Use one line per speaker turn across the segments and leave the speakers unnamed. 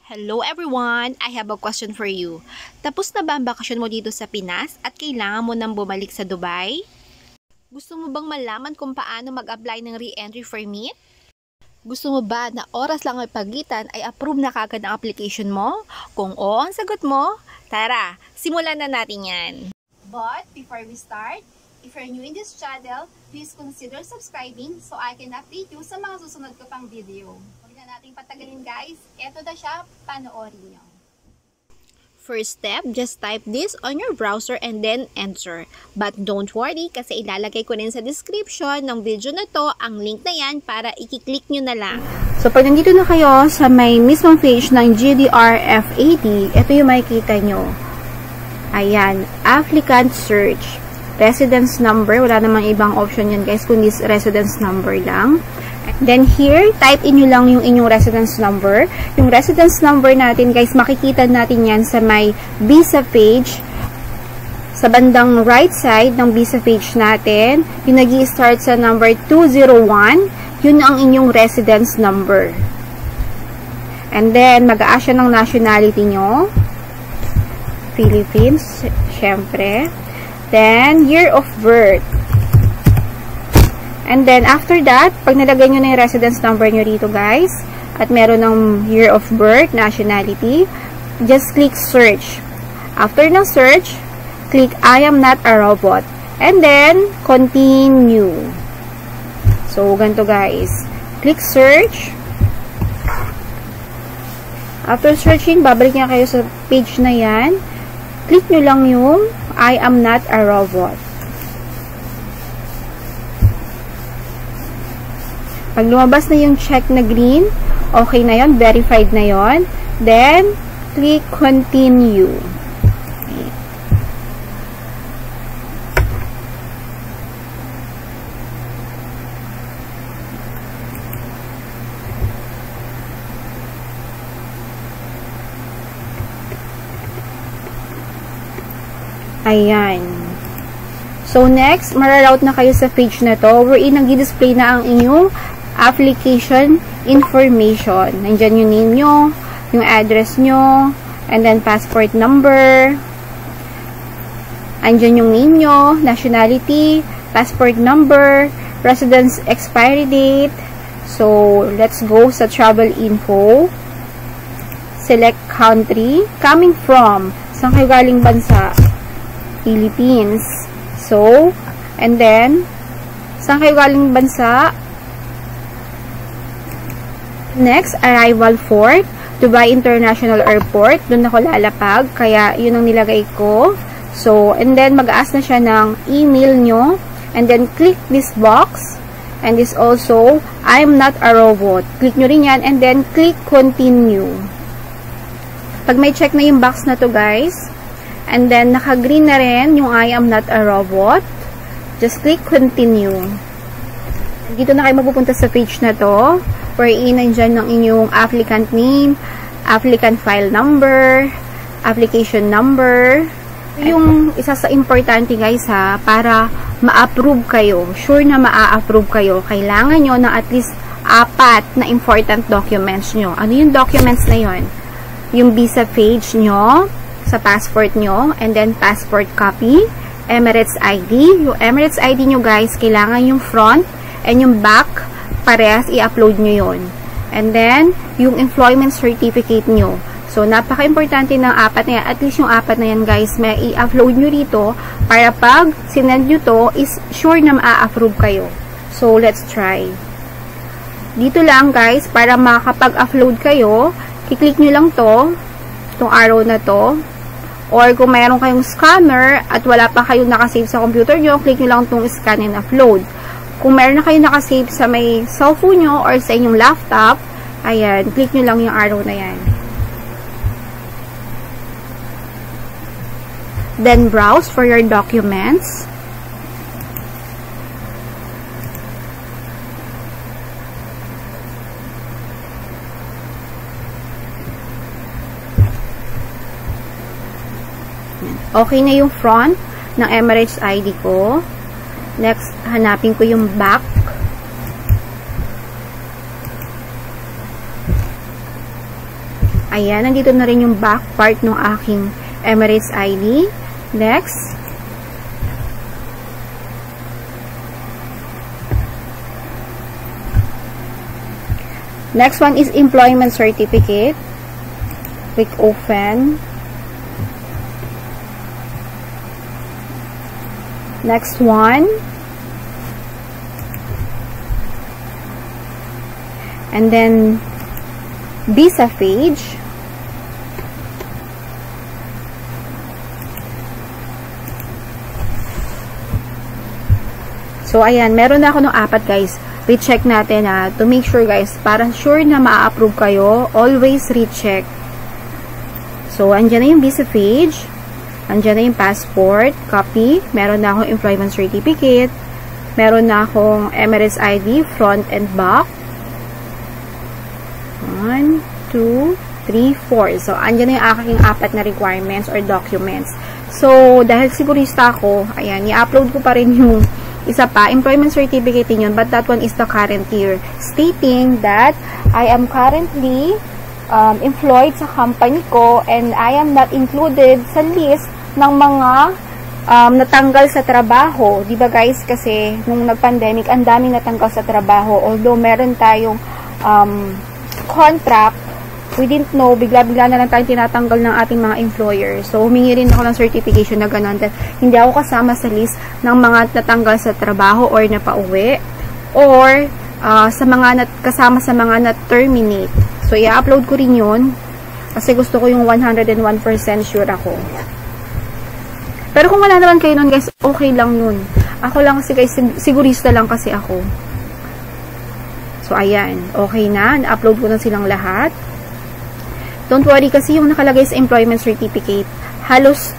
Hello everyone! I have a question for you. Tapos na ba ang bakasyon mo dito sa Pinas at kailangan mo nang bumalik sa Dubai? Gusto mo bang malaman kung paano mag-apply ng re-entry permit? Gusto mo ba na oras lang ay pagitan ay approve na kagad ang application mo? Kung oo ang sagot mo, tara, simulan na natin yan! But before we start, if you're new in this channel, please consider subscribing so I can update you sa mga susunod ko pang video. Huwag na nating patagalin guys. Eto na siya, panoorin nyo. First step, just type this on your browser and then enter. But don't worry kasi ilalagay ko rin sa description ng video na to ang link na yan para i-click nyo na lang. So pag nandito na kayo sa may mismong page ng GDR FAD, ito yung makikita nyo. Ayan, applicant search. Residence number, wala namang ibang option yan guys, kundi residence number lang. Then here, type in nyo lang yung inyong residence number. Yung residence number natin guys, makikita natin yan sa may visa page. Sa bandang right side ng visa page natin, yung nag-i-start sa number 201, yun ang inyong residence number. And then, mag-a-ask siya ng nationality nyo. Philippines, syempre. Then, year of birth. And then, after that, pag nalagay nyo na yung residence number nyo rito, guys, at meron ng year of birth, nationality, just click search. After ng search, click I am not a robot. And then, continue. So, ganito, guys. Click search. After searching, babalik nga kayo sa page na yan. Click nyo lang yung I am not a robot. Pag lumabas na yung check na green, okay na yon, verified na yon. Then, click continue. Okay. Ayan. So, next, mararoute na kayo sa page na to wherein nag-display na ang inyong application information. Nandyan yung name nyo, yung address nyo, and then passport number. Andyan yung name nyo, nationality, passport number, residence expiry date. So, let's go sa travel info. Select country. Coming from. Saan kayo galing bansa? Philippines. So, and then, saan kayo galing bansa? Next, arrival port, Dubai International Airport. Doon ako lalapag, kaya yun ang nilagay ko. So, and then mag-ask na siya ng email nyo. And then, click this box. And this also, I'm not a robot. Click nyo rin yan. And then, click continue. Pag may check na yung box na to guys, and then, naka-green na rin yung I am not a robot, just click continue. Dito na kayo mapupunta sa page na to, wherein nandyan ng inyong applicant name, applicant file number, application number. Yung isa sa importante guys ha, para ma-approve kayo, sure na ma-approve kayo, kailangan nyo ng at least 4 na important documents nyo. Ano yung documents na yon? Yung visa page nyo, sa passport nyo, and then passport copy, Emirates ID. Yung Emirates ID nyo guys, kailangan yung front and yung back, parehas i-upload nyo yun. And then, yung employment certificate nyo. So, napaka-importante ng 4 na yan. At least yung 4 na yan guys, may i-upload nyo rito para pag sinend nyo to, is sure na ma-approve kayo. So, let's try. Dito lang guys, para makapag-upload kayo, i-click nyo lang to, itong arrow na to. Or kung mayroon kayong scanner at wala pa kayong nakasave sa computer nyo, click nyo lang itong scan and upload. Kung meron na kayo nakasave sa may cellphone nyo or sa inyong laptop, ayan, click nyo lang yung arrow na yan. Then browse for your documents. Okay na yung front ng Emirates ID ko. Next, hanapin ko yung back. Ayan, nandito na rin yung back part ng aking Emirates ID. Next. Next one is employment certificate. Click open. Next one. And then visa page. So ayan, meron na ako ng 4 guys. Recheck natin to make sure guys, para sure na ma-approve kayo, always recheck. So andyan na yung visa page, andyan na yung passport, copy, meron na akong employment certificate, meron na akong Emirates ID, front and back. 1, 2, 3, 4. So andyan na yung aking 4 na requirements or documents. So dahil sigurista ako, ayan, i-upload ko pa rin yung isa pa, employment certificate yun, but that one is the current year, stating that I am currently employed sa company ko and I am not included sa list ng mga natanggal sa trabaho. Diba guys, kasi nung nag-pandemic, ang daming natanggal sa trabaho. Although meron tayong contract, we didn't know, bigla-bigla na lang tayong tinatanggal ng ating mga employer. So, humingi rin ako ng certification na gano'n. Hindi ako kasama sa list ng mga natanggal sa trabaho or napauwi or sa mga kasama sa mga na-terminate. So, i-upload ko rin yun kasi gusto ko yung 101% sure ako. Pero kung wala naman kayo nun guys, okay lang yun. Ako lang kasi guys, sigurista lang kasi ako. So, ayan. Okay na. Na-upload ko na silang lahat. Don't worry kasi yung nakalagay sa employment certificate, halos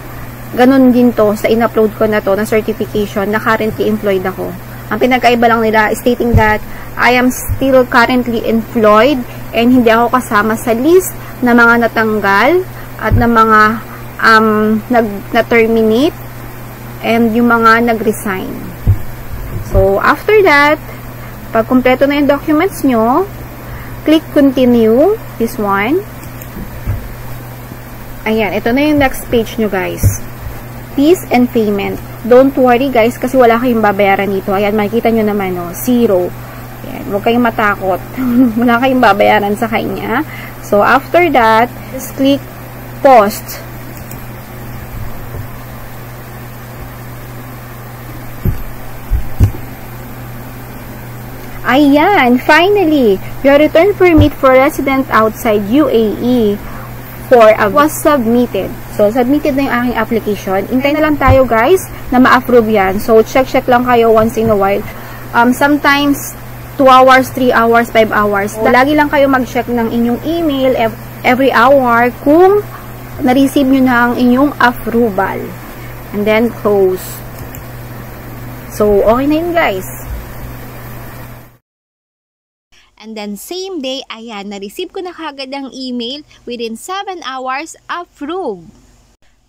ganun din to sa in-upload ko na to na certification na currently employed ako. Ang pinagkaiba lang nila stating that I am still currently employed and hindi ako kasama sa list na mga natanggal at na mga na-terminate and yung mga nag-resign. So, after that, pag kumpleto na yung documents nyo, click continue, this one. Ayan, ito na yung next page nyo guys. Fees and payment. Don't worry guys, kasi wala kayong babayaran dito. Ayan, makikita nyo naman, no? 0. Ayan, huwag kayong matakot. Wala kayong babayaran sa kanya. So, after that, just click post. Ayan, finally, your return permit for resident outside UAE was submitted. So, submitted na yung aking application. Hintay na lang tayo guys na ma-approve yan. So, check lang kayo once in a while. Sometimes, 2 hours, 3 hours, 5 hours. So, lagi lang kayo mag-check ng inyong email every hour kung na-receive nyo na ang inyong approval. And then, close. So, okay na yun guys.
And then, same day, ayan, na-receive ko na kagad ang email within 7 hours, approve.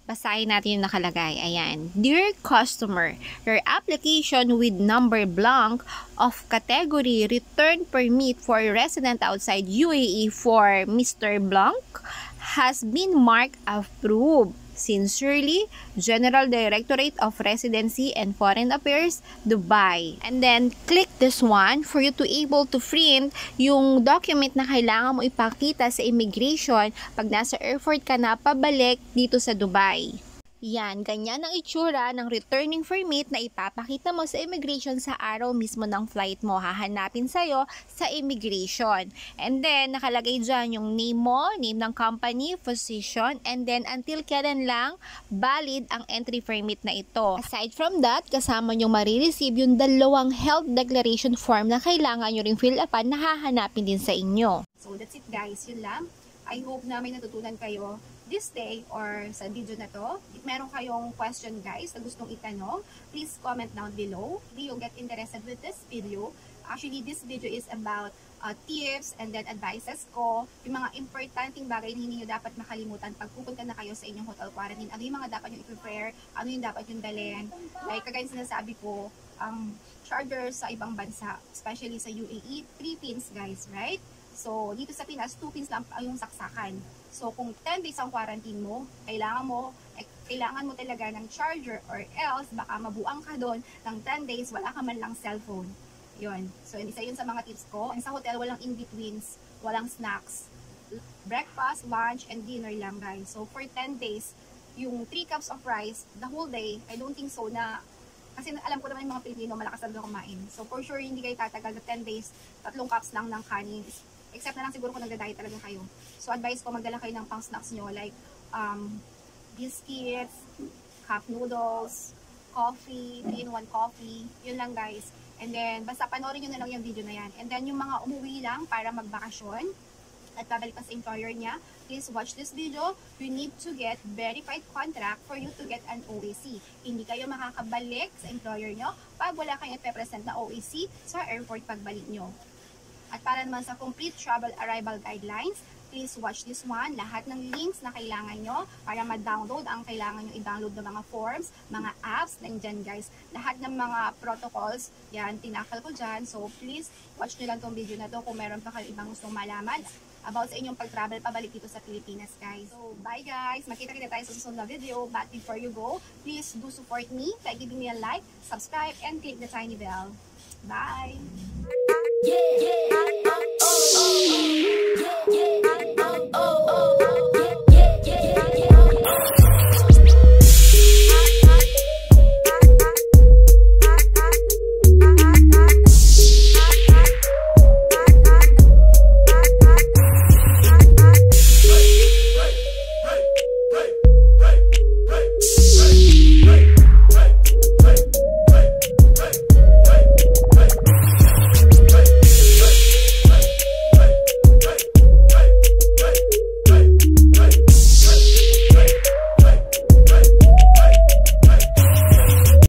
Basahin natin yung nakalagay. Ayan. Dear customer, your application with number blank of category return permit for resident outside UAE for Mr. Blank has been marked approved. Sincerely, General Directorate of Residency and Foreign Affairs, Dubai. And then, click this one for you to able to print yung document na kailangan mo ipakita sa immigration pag nasa airport ka na pabalik dito sa Dubai. Yan, ganyan ang itsura ng returning permit na ipapakita mo sa immigration sa araw mismo ng flight mo. Hahanapin sa'yo sa immigration. And then, nakalagay dyan yung name mo, name ng company, position, and then until kailan lang valid ang entry permit na ito. Aside from that, kasama nyo marireceive yung 2 health declaration form na kailangan nyo ring fill upan na hahanapin din sa inyo.
So, that's it guys. Yun lang. I hope na may natutunan kayo this day or sa video na to. If meron kayong question guys na gustong itanong, please comment down below. If you get interested with this video, actually this video is about tips and then advices ko, yung mga importanteng bagay na hindi nyo dapat makalimutan pag pupunta na kayo sa inyong hotel quarantine. Ano yung mga dapat nyo i-prepare, ano yung dapat yung dalhin. Like kagaya sinasabi ko, charger sa ibang bansa, especially sa UAE, 3 pins guys, right? So, dito sa Pinas, 2 pins lang yung saksakan. So, kung 10 days ang quarantine mo, kailangan mo talaga ng charger or else baka mabuang ka doon ng 10 days, wala ka man lang cellphone. Yun. So, isa yun sa mga tips ko. And sa hotel, walang in-betweens, walang snacks. Breakfast, lunch, and dinner lang, guys. So, for 10 days, yung 3 cups of rice, the whole day, I don't think so na, kasi alam ko naman yung mga Pilipino, malakas talaga kumain. So, for sure, hindi kayo tatagal na 10 days, 3 cups lang ng kanin. Except na lang siguro kung nagda-diet talaga kayo. So, advice ko, magdala kayo ng pang snacks nyo, like, biscuits, cup noodles, coffee, 3-in-1 coffee, yun lang, guys. And then, basta panoorin nyo na lang yung video na yan. And then, yung mga umuwi lang para magbakasyon, at babalik pa sa employer niya, please watch this video. You need to get verified contract for you to get an OAC. Hindi kayo makakabalik sa employer nyo pag wala kayong ipepresent na OAC sa airport pagbalik nyo. At para naman sa complete travel arrival guidelines, please watch this one. Lahat ng links na kailangan nyo para ma-download ang kailangan nyo i-download ng mga forms, mga apps, nandyan guys. Lahat ng mga protocols, yan, tinakal ko dyan. So please, watch nyo lang tong video na to kung meron pa kayo ibang gustong malaman about sa inyong pag-travel pabalik dito sa Pilipinas, guys. So, bye guys! Makita-kita tayo sa susunod na video. But before you go, please do support me by giving me a like, subscribe, and click the tiny bell. Bye! Yeah, yeah.